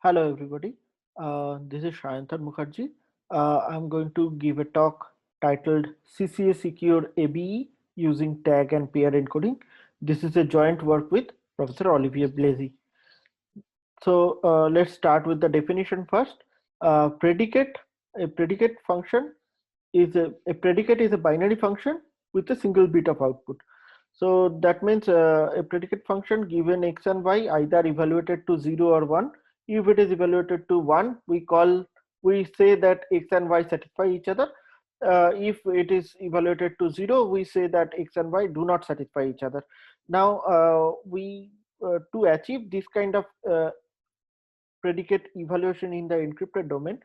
Hello everybody, this is Sayantan Mukherjee. I'm going to give a talk titled CCA Secure ABE using Tag and Pair Encoding. This is a joint work with Professor Olivier Blazy. So let's start with the definition first. Predicate, a predicate function a predicate is a binary function with a single bit of output. So that means a predicate function given x and y either evaluated to 0 or 1. If it is evaluated to 1, we say that x and y satisfy each other. If it is evaluated to 0, we say that x and y do not satisfy each other. Now we to achieve this kind of predicate evaluation in the encrypted domain,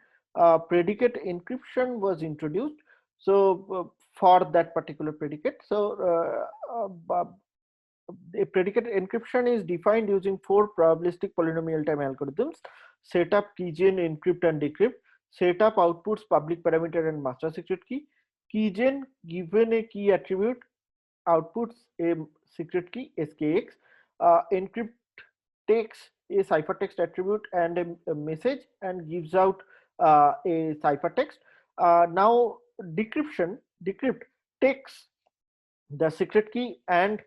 predicate encryption was introduced. So for that particular predicate, so a predicate encryption is defined using four probabilistic polynomial time algorithms: setup, keygen, encrypt, and decrypt. Setup outputs public parameter and master secret key. Keygen, given a key attribute, outputs a secret key skx. Encrypt takes a ciphertext attribute and a message and gives out a ciphertext. Now decrypt takes the secret key and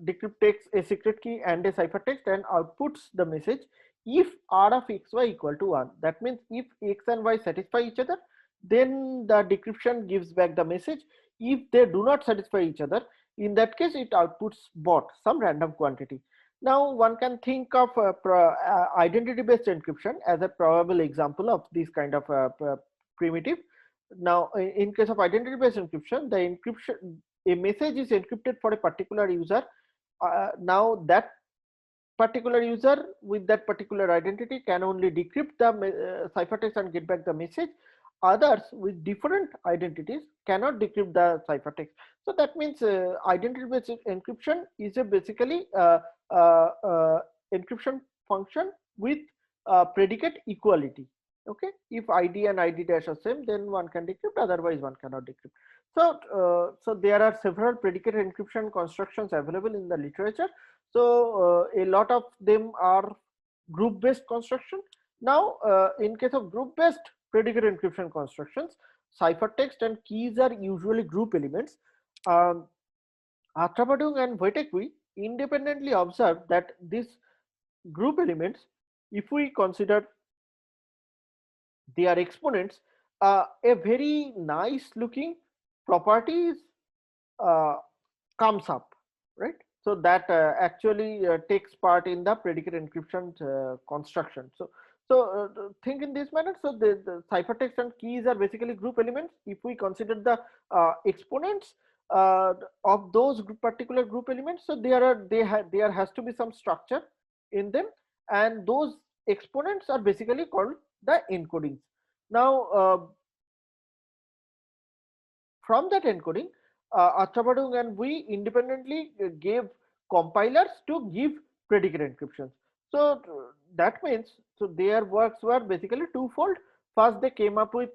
decrypt takes a secret key and a ciphertext and outputs the message if r of xy equal to 1. That means if x and y satisfy each other, then the decryption gives back the message. If they do not satisfy each other, in that case it outputs bot, some random quantity. Now one can think of identity based encryption as a probable example of this kind of primitive. Now in case of identity based encryption, the encryption, a message is encrypted for a particular user. Now that particular user with that particular identity can only decrypt the ciphertext and get back the message. Others with different identities cannot decrypt the ciphertext. So that means identity based encryption is a basically uh, uh, encryption function with predicate equality. Okay, if id and id dash are same, then one can decrypt, otherwise one cannot decrypt. So so there are several predicate encryption constructions available in the literature. So a lot of them are group based construction. Now in case of group based predicate encryption constructions, ciphertext and keys are usually group elements. um, Atrapadung and Wojtekwi independently observed that these group elements, if we consider their exponents, a very nice looking properties uh, comes up, right? So that actually takes part in the predicate encryption construction. So think in this manner. So the ciphertext and keys are basically group elements. If we consider the exponents of those particular group elements, so there has to be some structure in them, and those exponents are basically called the encodings. Now from that encoding, Achabadung and we independently gave compilers to give predicate encryptions. So that means, so their works were basically twofold. First, they came up with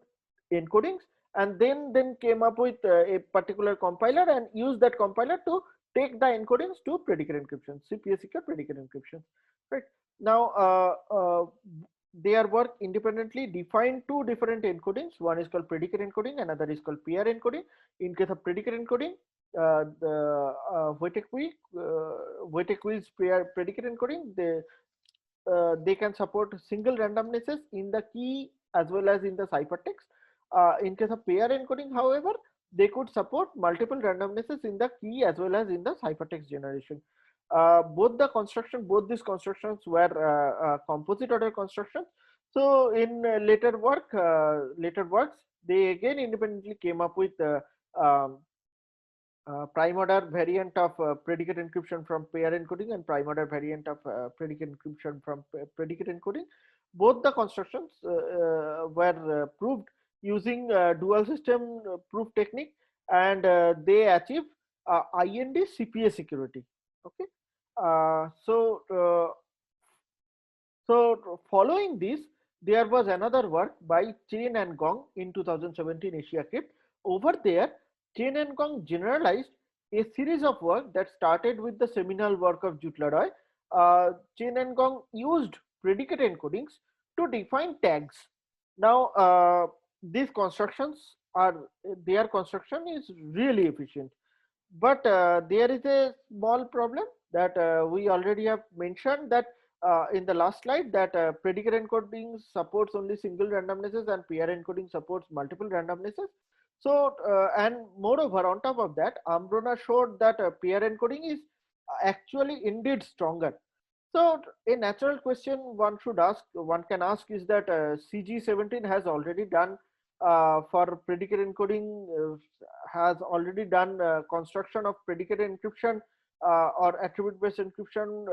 encodings, and then came up with a particular compiler and used that compiler to take the encodings to predicate encryption, CPA secure predicate encryption. Right now, their work independently defined two different encodings. One is called predicate encoding, another is called pair encoding. In case of predicate encoding, the Wojtekwi's predicate encoding, they can support single randomnesses in the key as well as in the ciphertext. In case of pair encoding, however, they could support multiple randomnesses in the key as well as in the ciphertext generation. Both these constructions were composite order constructions. So in later works, they again independently came up with um, prime order variant of predicate encryption from pair encoding and prime order variant of predicate encryption from predicate encoding. Both the constructions were proved using dual system proof technique, and they achieve IND CPA security. Okay, so following this, there was another work by Chen and Gong in 2017 Asia Kit. Over there, Chen and Gong generalized a series of work that started with the seminal work of Jutlaroy. Chen and Gong used predicate encodings to define tags. Now, these constructions are, their construction is really efficient, but there is a small problem that we already have mentioned, that in the last slide, that predicate encoding supports only single randomnesses and pair encoding supports multiple randomnesses. So and moreover, on top of that, Ambrona showed that pair encoding is actually indeed stronger. So a natural question one can ask is that CG17 has already done for predicate encoding, has already done construction of predicate encryption or attribute based encryption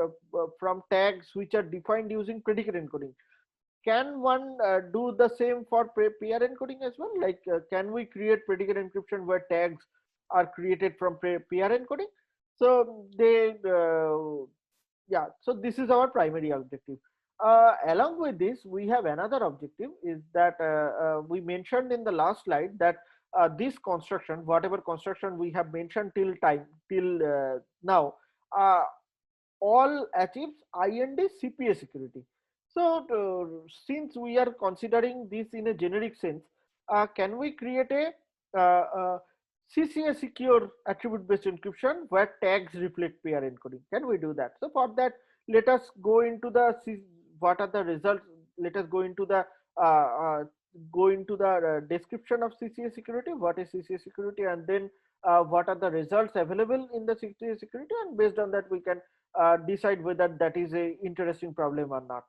from tags which are defined using predicate encoding. Can one do the same for pair encoding as well? Like, can we create predicate encryption where tags are created from pair encoding? So yeah, so this is our primary objective. Along with this, we have another objective, is that we mentioned in the last slide that this construction, whatever construction we have mentioned till now, uh, all achieves IND CPA security. So since we are considering this in a generic sense, can we create a CCA secure attribute based encryption where tags reflect pair encoding? Can we do that? So for that, let us go into the what are the results. Let us uh, uh, go into the description of CCA security. What is CCA security, and then what are the results available in the CCA security, and based on that we can decide whether that is a interesting problem or not.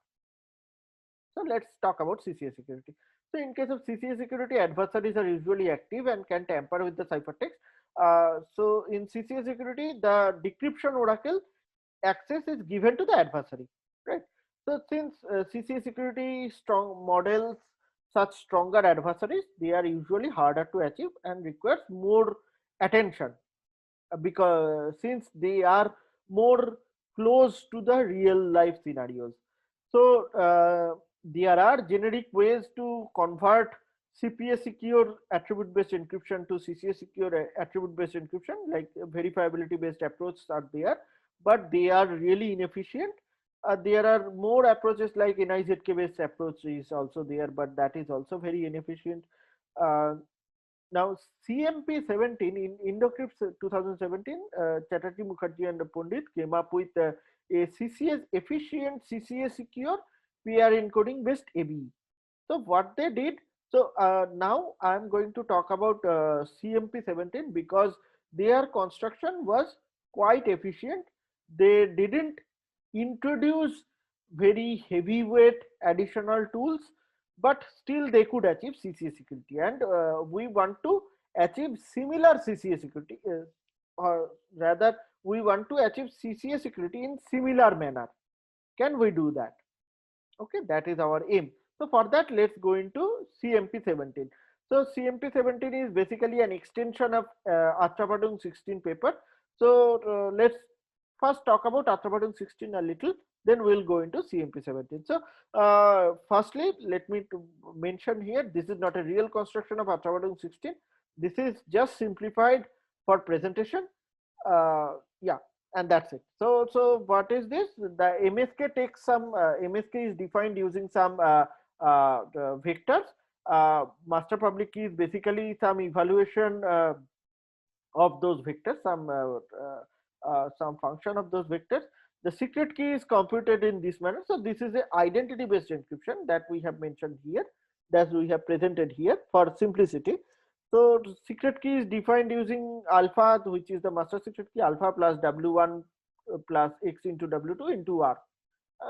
So let's talk about CCA security. So in case of CCA security, adversaries are usually active and can tamper with the ciphertext. So in CCA security, the decryption oracle access is given to the adversary, right? So since CCA security strong models such stronger adversaries, they are usually harder to achieve and requires more attention, because since they are more close to the real life scenarios. So there are generic ways to convert CPA secure attribute based encryption to CCA secure attribute based encryption, like verifiability based approaches are there, but they are really inefficient. There are more approaches like NIZK based approach is also there, but that is also very inefficient. Uh, Now, CMP17 in Indocrypt 2017, Chatterjee, Mukherjee, and Pandit came up with a CCS efficient CCA secure PR encoding based ABE. So what they did, so now I'm going to talk about CMP17 because their construction was quite efficient. They didn't introduce very heavyweight additional tools, but still they could achieve CCA security, and we want to achieve similar CCA security, or rather we want to achieve CCA security in similar manner. Can we do that? Okay, that is our aim. So for that, let's go into CMP17. So CMP17 is basically an extension of Arthropodon 16 paper. So let's first talk about Arthropodon 16 a little, then we'll go into CMP17. So firstly, let me to mention here, this is not a real construction of Arthropodon 16. This is just simplified for presentation. Yeah, and that's it. So what is this? The MSK takes some MSK is defined using some vectors. Master public key is basically some evaluation of those vectors, some function of those vectors. The secret key is computed in this manner. So this is a identity based encryption that we have mentioned here, that we have presented here for simplicity. So secret key is defined using alpha, which is the master secret key, alpha plus W1 plus X into W2 into R,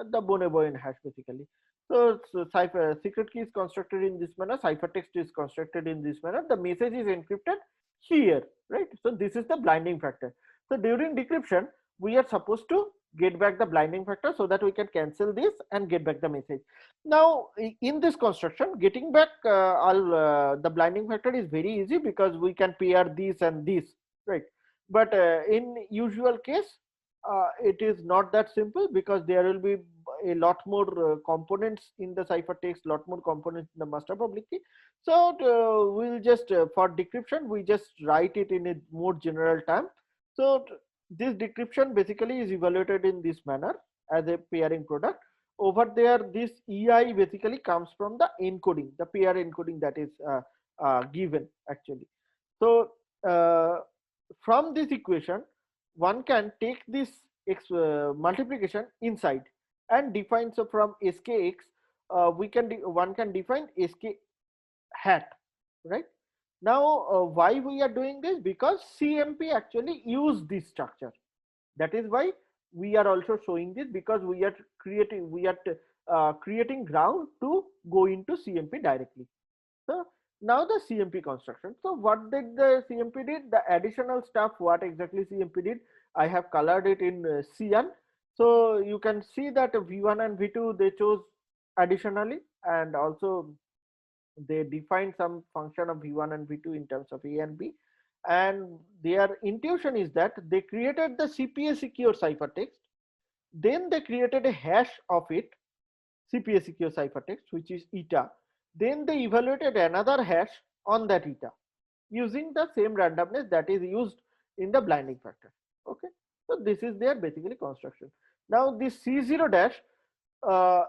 the Bonobo hash basically. So cipher secret key is constructed in this manner, ciphertext is constructed in this manner, the message is encrypted here, right? So this is the blinding factor. So during decryption, we are supposed to get back the blinding factor so that we can cancel this and get back the message. Now in this construction, getting back the blinding factor is very easy because we can pair this and this, right? But in usual case, it is not that simple because there will be a lot more components in the ciphertext, lot more components in the master public key. So we'll just for decryption we just write it in a more general term. So this decryption basically is evaluated in this manner as a pairing product. over there this EI basically comes from the encoding, the pair encoding that is given actually. So from this equation one can take this multiplication inside and define. So from skx one can define sk hat, right? Now why we are doing this? Because CMP actually use this structure. That is why we are also showing this, because we are creating ground to go into CMP directly. So now the CMP construction. So what did the CMP did? The additional stuff, what exactly CMP did, I have colored it in cyan. So you can see that V1 and V2 they chose additionally, and also they defined some function of V1 and V2 in terms of A and B. And their intuition is that they created the CPA secure ciphertext, then they created a hash of it, CPA secure ciphertext, which is eta. Then they evaluated another hash on that eta using the same randomness that is used in the blinding factor. Okay, so this is their basically construction. Now this C0 dash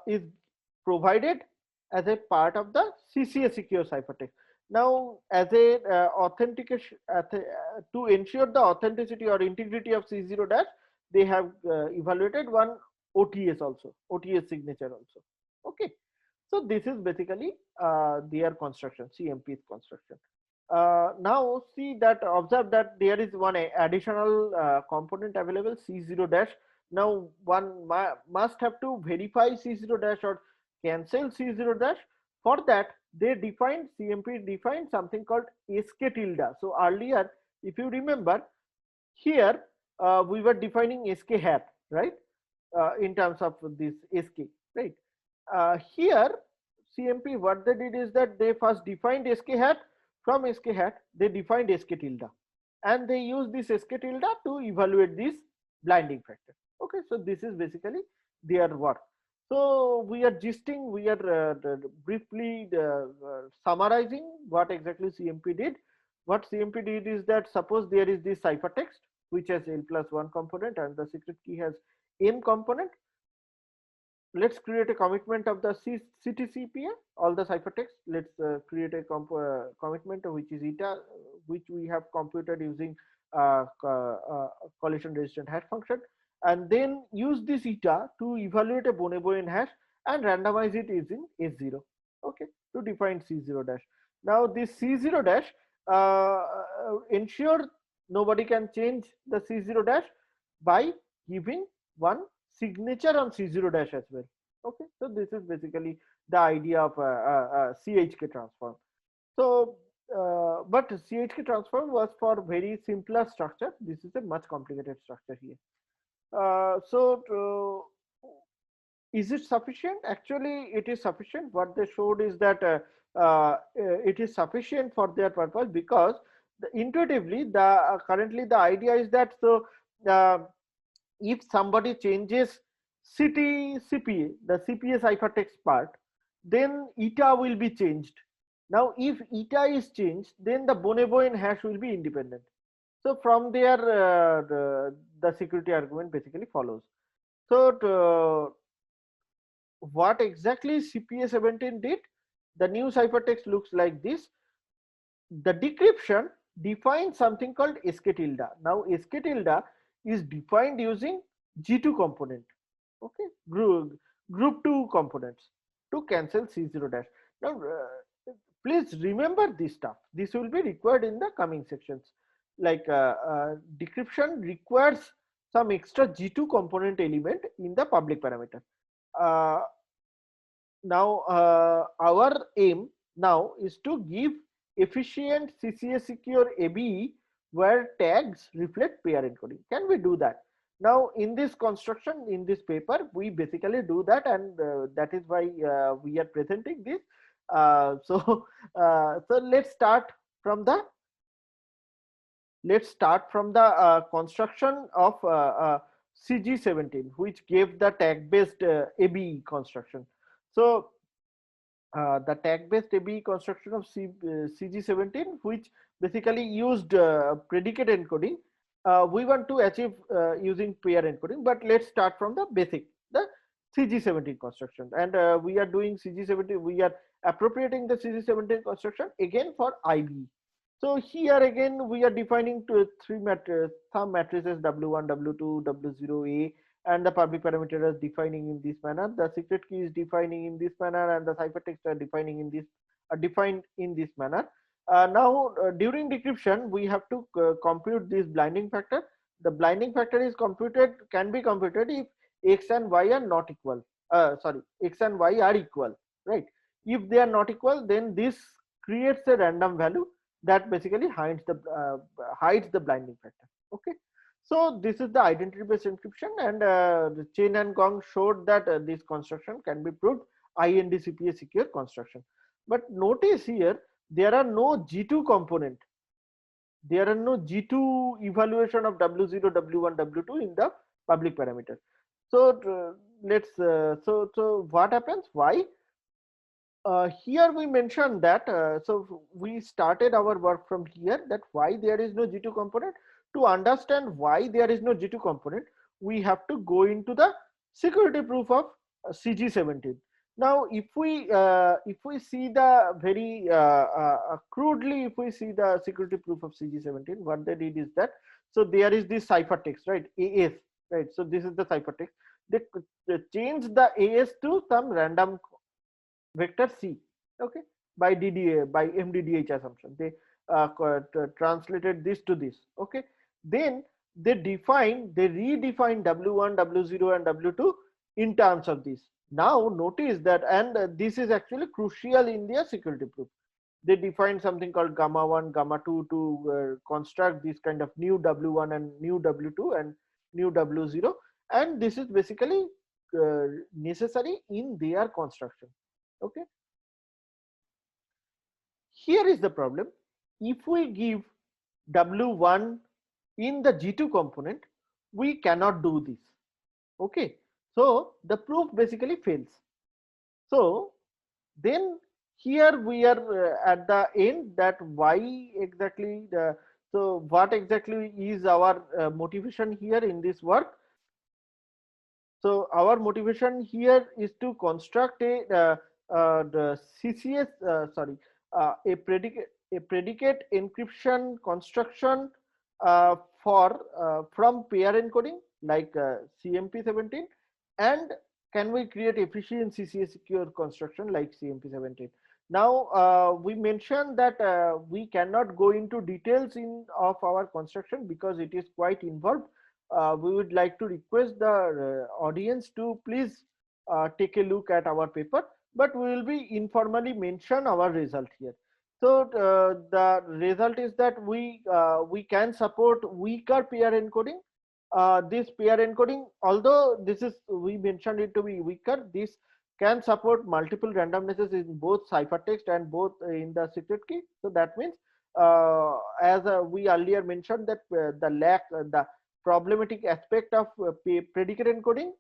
is provided as a part of the CCA secure ciphertext. Now, as a authentication to ensure the authenticity or integrity of C0 dash, they have evaluated one OTS also, OTS signature also. Okay, so this is basically their construction, CMP's construction. Now see that, observe that there is one additional component available, C0 dash. Now one must have to verify C0 dash or cancel C0 dash. For that they defined, CMP defined something called SK tilde. So earlier, if you remember, here we were defining SK hat, right, in terms of this SK, right. Here CMP, what they did is that they first defined SK hat. From SK hat they defined SK tilde, and they use this SK tilde to evaluate this blinding factor. Okay, so this is basically their work. So we are gisting, we are briefly summarizing what exactly CMP did. What CMP did is that, suppose there is this ciphertext which has L+1 component and the secret key has M component. Let's create a commitment of the CTCPA, all the ciphertext. Let's create a commitment which is eta, which we have computed using collision resistant hash function, and then use this eta to evaluate a Bonoboian hash and randomize it using S0. Okay, to define C0 dash. Now this C0 dash ensure nobody can change the C0 dash by giving one signature on C0 dash as well. Okay, so this is basically the idea of CHK transform. So but CHK transform was for very simpler structure. This is a much complicated structure here. Is it sufficient? Actually it is sufficient. What they showed is that it is sufficient for their purpose, because intuitively the currently the idea is that, so if somebody changes CPA, the CPA ciphertext part, then eta will be changed. Now if eta is changed, then the Bonoboian hash will be independent. So from there the security argument basically follows. So what exactly CPA 17 did? The new ciphertext looks like this. The decryption defines something called SK tilde. Now SK tilde is defined using G2 component, okay, group 2 components to cancel C0 dash. Now please remember this stuff. This will be required in the coming sections. Like decryption requires some extra G2 component element in the public parameter. Now our aim now is to give efficient CCA Secure ABE where tags reflect pair encoding. Can we do that? Now in this construction, in this paper, we basically do that, and that is why we are presenting this. So let's start from the construction of CG17, which gave the tag based ABE construction. So the tag based ABE construction of CG17, which basically used predicate encoding, we want to achieve using pair encoding. But let's start from the basic, the CG17 construction, and we are doing CG17. We are appropriating the CG17 construction again for IBE. So here again we are defining some matrices W1, W2, W0A, and the public parameter is defining in this manner. The secret key is defining in this manner, and the ciphertext are defining in this defined in this manner. Now during decryption we have to compute this blinding factor. The blinding factor is can be computed if x and y are not equal. Sorry, x and y are equal, right? If they are not equal, then this creates a random value that basically hides the blinding factor. Okay, so this is the identity based encryption, and the Chen and Gong showed that this construction can be proved CCA secure construction. But notice here there are no G2 component. There are no G2 evaluation of W0, W1, W2 in the public parameter. So so what happens? Why? Here we mentioned that so we started our work from here, that why there is no G2 component. To understand why there is no G2 component, we have to go into the security proof of CG17. Now if we see the very crudely, if we see the security proof of CG17, what they did is that, so there is this ciphertext, right, AS, right? So this is the ciphertext. They change the AS to some random vector C, okay, by MDDH assumption. They translated this to this, okay. Then they redefine W1, W0 and W2 in terms of this. Now notice that, and this is actually crucial in their security proof. They define something called gamma 1, gamma 2 to construct this kind of new W1 and new W2 and new W0, and this is basically necessary in their construction. Okay, here is the problem. If we give W1 in the G2 component, we cannot do this. Okay, so the proof basically fails. So then here we are at the end, that why exactly so what exactly is our motivation here in this work. So our motivation here is to construct the CCS a predicate encryption construction from pair encoding like CMP17, and can we create efficient CCA secure construction like CMP17. Now we mentioned that we cannot go into details of our construction because it is quite involved. We would like to request the audience to please take a look at our paper, but we will be informally mention our result here. So the result is that we can support weaker pair encoding. This pair encoding, although this is, we mentioned it to be weaker, this can support multiple randomnesses in both ciphertext and both in the secret key. So that means as we earlier mentioned that the problematic aspect of predicate encoding,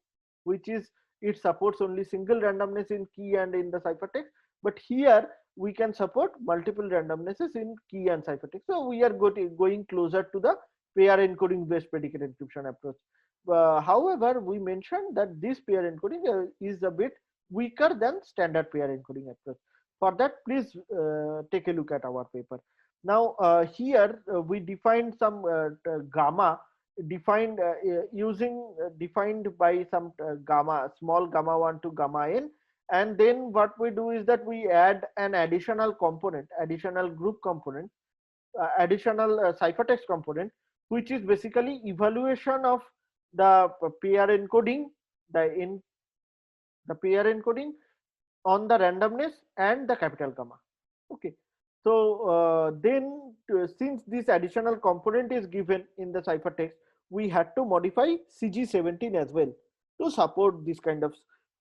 which is it supports only single randomness in key and in the ciphertext, but here we can support multiple randomnesses in key and ciphertext. So we are going closer to the pair encoding based predicate encryption approach. However, we mentioned that this pair encoding is a bit weaker than standard pair encoding approach. For that, please take a look at our paper. Now here we defined some gamma defined defined by some small gamma 1 to gamma n, and then what we do is that we add an additional component, additional group component, additional ciphertext component, which is basically evaluation of the pair encoding, the pair encoding on the randomness and the capital gamma. Okay, so then since this additional component is given in the ciphertext, we had to modify CG17 as well to support this kind of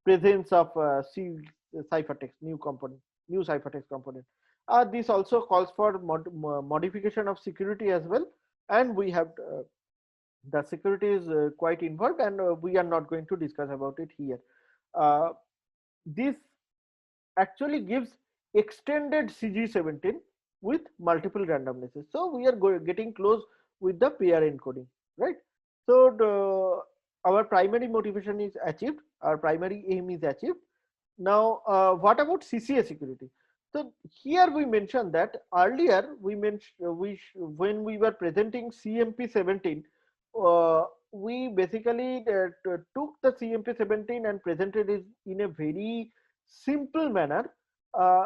presence of ciphertext, new ciphertext component. This also calls for modification of security as well, and we have the security is quite involved, and we are not going to discuss about it here. This actually gives extended CG17 with multiple randomnesses. So we are getting close with the pair encoding, right? So our primary motivation is achieved, our primary aim is achieved. Now, what about CCA security? So here we mentioned that earlier we mentioned when we were presenting CMP17, we basically took the CMP17 and presented it in a very simple manner. Uh,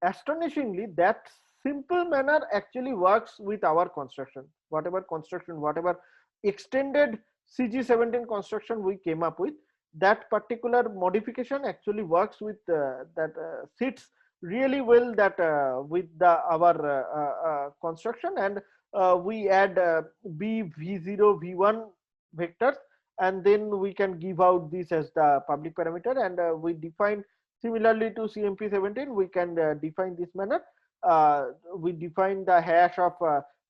Astonishingly, that simple manner actually works with our construction. Whatever extended CG17 construction we came up with, that particular modification actually works with that sits really well that with the our construction, and we add b v0 v1 vectors, and then we can give out this as the public parameter, and we define similarly to CMP17 we can define this manner. We define the hash of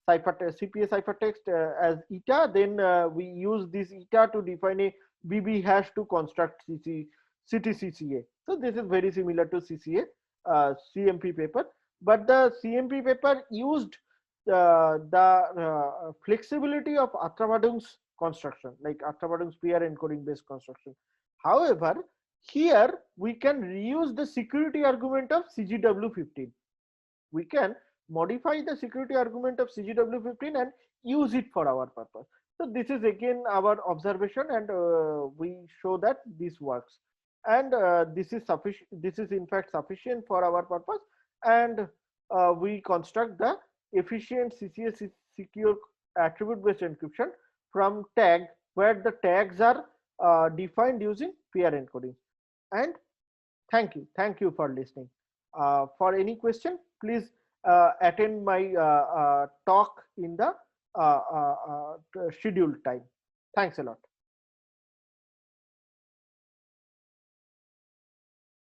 CPA ciphertext as eta, then we use this eta to define a BB hash to construct CTCCA. So this is very similar to CCA CMP paper, but the CMP paper used the flexibility of Atrabadung's construction, like Atrabadung's pair encoding based construction. However, here we can reuse the security argument of CGW15. We can modify the security argument of CGW15 and use it for our purpose. So this is again our observation, and we show that this works, and this is sufficient. This is in fact sufficient for our purpose, and we construct the efficient CCA secure attribute based encryption from tag, where the tags are defined using pair encoding. And thank you for listening. For any question, please attend my talk in the scheduled time. Thanks a lot.